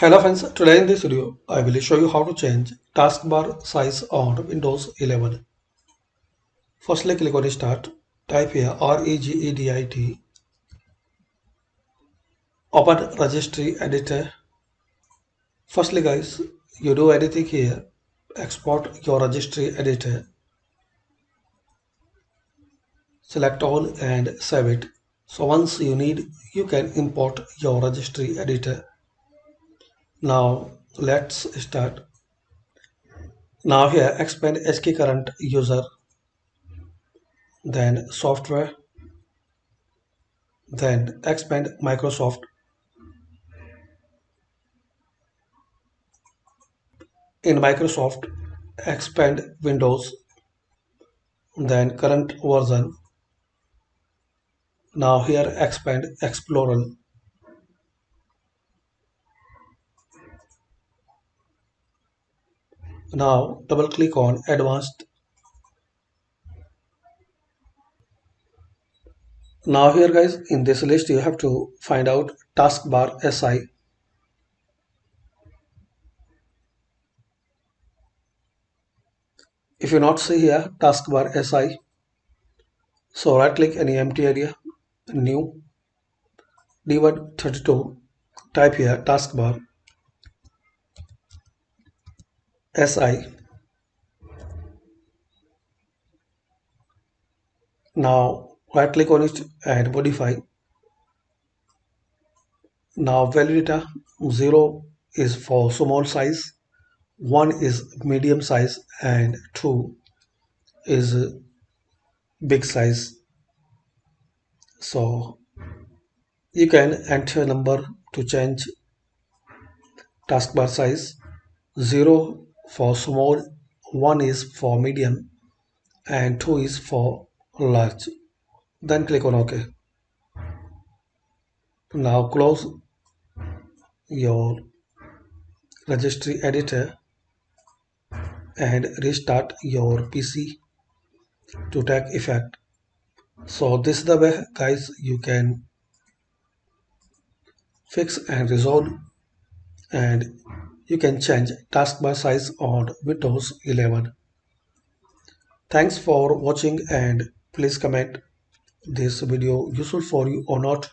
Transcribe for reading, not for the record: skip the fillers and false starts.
Hello friends, today in this video I will show you how to change taskbar size on Windows 11. Firstly click on Start, type here regedit, open registry editor. Firstly guys, you do anything here, export your registry editor, select all and save it. So once you need, you can import your registry editor. Now let's start. Now here expand HK current user, then software, then expand Microsoft. In Microsoft, expand Windows, then current version. Now here expand Explorer. Now double click on Advanced. Now here guys, in this list you have to find out Taskbar SI. If you not see here Taskbar SI, so right click any empty area, new, D132, type here Taskbar SI. Now right click on it and modify. Now value data 0 is for small size, 1 is medium size and 2 is big size. So you can enter a number to change taskbar size. 0 for small, 1 is for medium and 2 is for large. Then click on OK. Now close your registry editor and restart your PC to take effect. So this is the way guys you can fix and resolve, and you can change taskbar size on Windows 11. Thanks for watching and please comment this video useful for you or not.